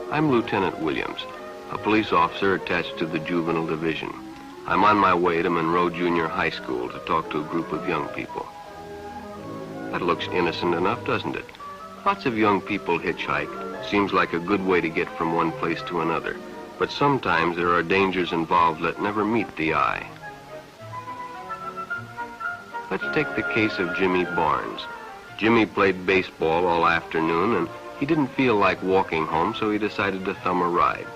I'm Lieutenant Williams, a police officer attached to the Juvenile Division. I'm on my way to Monroe Junior High School to talk to a group of young people. That looks innocent enough, doesn't it? Lots of young people hitchhike. Seems like a good way to get from one place to another. But sometimes there are dangers involved that never meet the eye. Let's take the case of Jimmy Barnes. Jimmy played baseball all afternoon, and he didn't feel like walking home, so he decided to thumb a ride.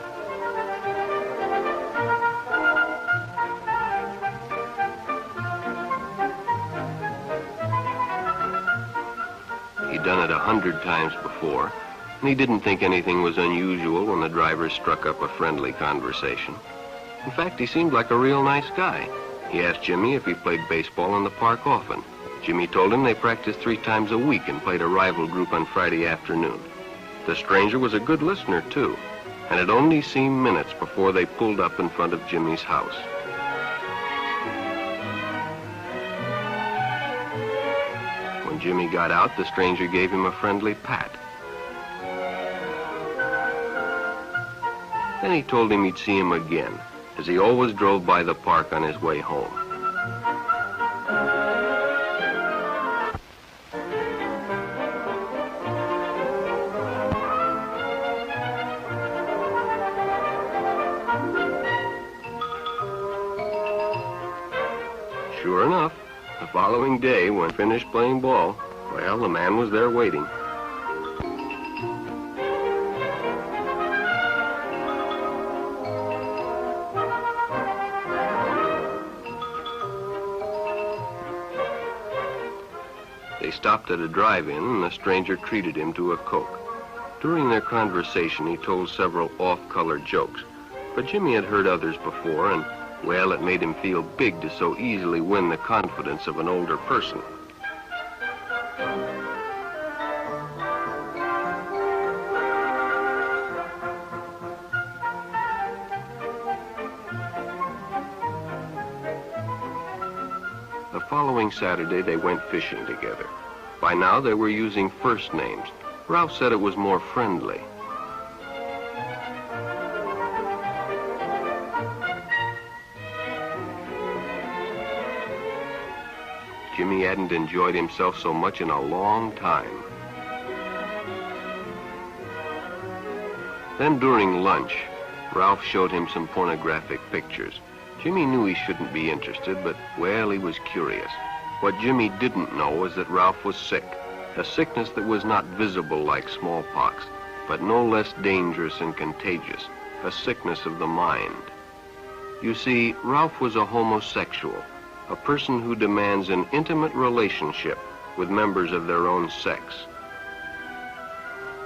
He'd done it 100 times before, and he didn't think anything was unusual when the driver struck up a friendly conversation. In fact, he seemed like a real nice guy. He asked Jimmy if he played baseball in the park often. Jimmy told him they practiced 3 times a week and played a rival group on Friday afternoon. The stranger was a good listener, too, and it only seemed minutes before they pulled up in front of Jimmy's house. When Jimmy got out, the stranger gave him a friendly pat. Then he told him he'd see him again, as he always drove by the park on his way home. Sure enough, the following day, when finished playing ball, well, the man was there waiting. They stopped at a drive-in, and the stranger treated him to a Coke. During their conversation, he told several off-color jokes, but Jimmy had heard others before, and well, it made him feel big to so easily win the confidence of an older person. The following Saturday, they went fishing together. By now, they were using first names. Ralph said it was more friendly. Jimmy hadn't enjoyed himself so much in a long time. Then during lunch, Ralph showed him some pornographic pictures. Jimmy knew he shouldn't be interested, but, well, he was curious. What Jimmy didn't know was that Ralph was sick, a sickness that was not visible like smallpox, but no less dangerous and contagious, a sickness of the mind. You see, Ralph was a homosexual, a person who demands an intimate relationship with members of their own sex.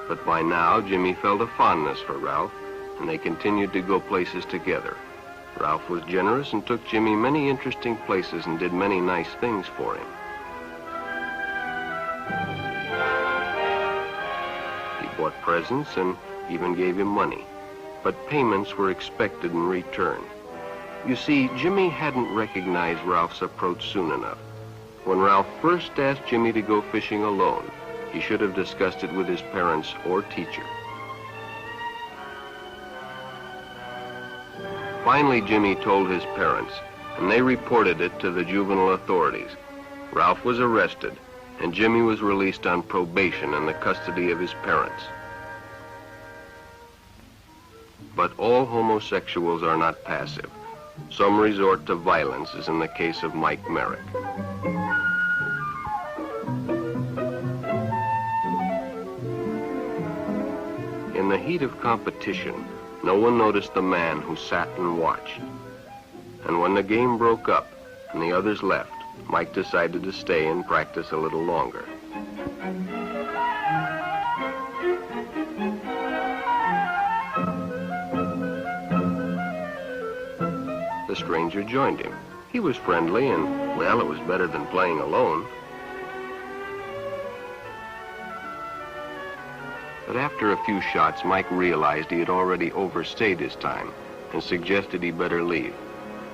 But by now, Jimmy felt a fondness for Ralph, and they continued to go places together. Ralph was generous and took Jimmy many interesting places and did many nice things for him. He bought presents and even gave him money, but payments were expected in return. You see, Jimmy hadn't recognized Ralph's approach soon enough. When Ralph first asked Jimmy to go fishing alone, he should have discussed it with his parents or teacher. Finally, Jimmy told his parents, and they reported it to the juvenile authorities. Ralph was arrested, and Jimmy was released on probation in the custody of his parents. But all homosexuals are not passive. Some resort to violence, as in the case of Mike Merrick. In the heat of competition, no one noticed the man who sat and watched. And when the game broke up and the others left, Mike decided to stay and practice a little longer. the stranger joined him. He was friendly and, well, it was better than playing alone. But after a few shots, Mike realized he had already overstayed his time and suggested he better leave.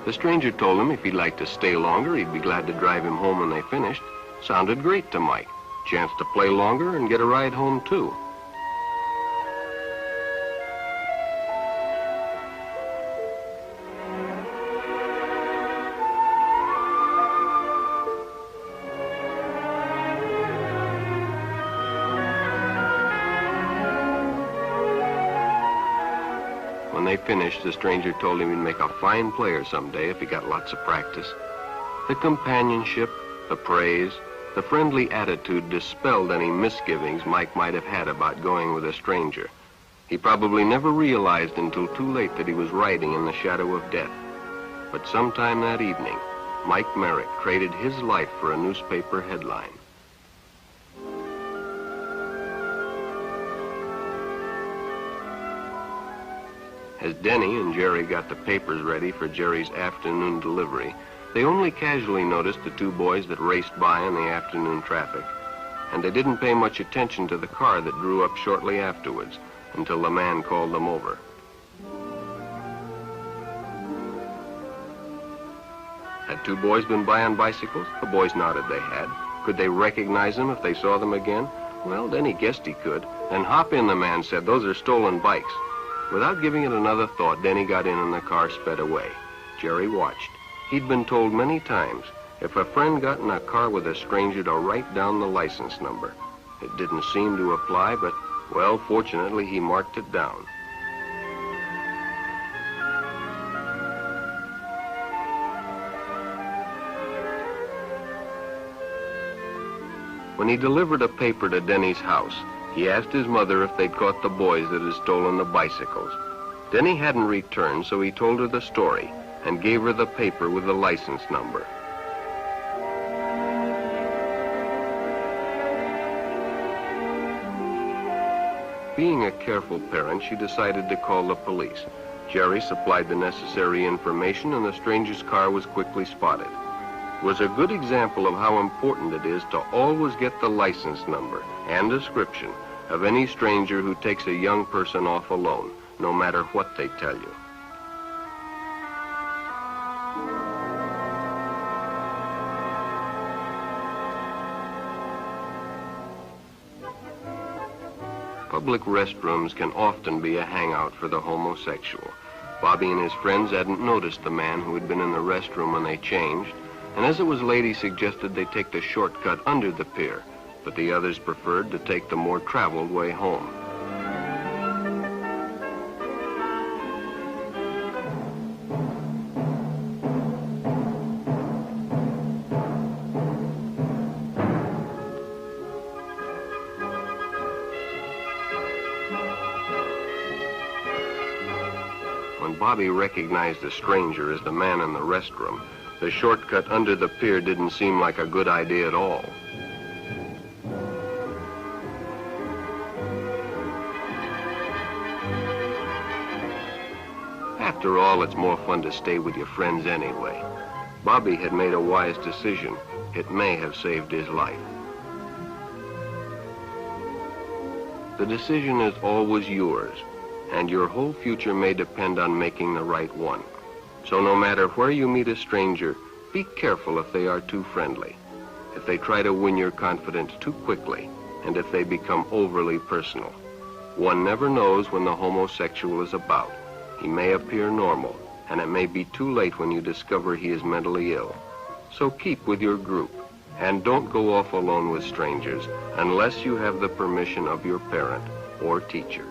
The stranger told him if he'd like to stay longer, he'd be glad to drive him home when they finished. Sounded great to Mike. Chance to play longer and get a ride home, too. When they finished, the stranger told him he'd make a fine player someday if he got lots of practice. The companionship, the praise, the friendly attitude dispelled any misgivings Mike might have had about going with a stranger. He probably never realized until too late that he was riding in the shadow of death. But sometime that evening, Mike Merrick traded his life for a newspaper headline. As Denny and Jerry got the papers ready for Jerry's afternoon delivery, they only casually noticed the two boys that raced by in the afternoon traffic, and they didn't pay much attention to the car that drew up shortly afterwards until the man called them over. Had two boys been by on bicycles? The boys nodded they had. Could they recognize them if they saw them again? Well, Denny guessed he could. Then hop in, the man said. Those are stolen bikes. Without giving it another thought, Denny got in and the car sped away. Jerry watched. He'd been told many times, if a friend got in a car with a stranger, to write down the license number. It didn't seem to apply, but, well, fortunately, he marked it down. When he delivered a paper to Denny's house, he asked his mother if they'd caught the boys that had stolen the bicycles. Denny hadn't returned, so he told her the story and gave her the paper with the license number. Being a careful parent, she decided to call the police. Jerry supplied the necessary information, and the stranger's car was quickly spotted. It was a good example of how important it is to always get the license number and description of any stranger who takes a young person off alone, no matter what they tell you. Public restrooms can often be a hangout for the homosexual. Bobby and his friends hadn't noticed the man who had been in the restroom when they changed, and as it was late, he suggested they take the shortcut under the pier, but the others preferred to take the more traveled way home. When Bobby recognized the stranger as the man in the restroom, the shortcut under the pier didn't seem like a good idea at all. After all, it's more fun to stay with your friends anyway. Bobby had made a wise decision. It may have saved his life. The decision is always yours, and your whole future may depend on making the right one. So no matter where you meet a stranger, be careful if they are too friendly, if they try to win your confidence too quickly, and if they become overly personal. One never knows when the homosexual is about. He may appear normal, and it may be too late when you discover he is mentally ill. So keep with your group, and don't go off alone with strangers unless you have the permission of your parent or teacher.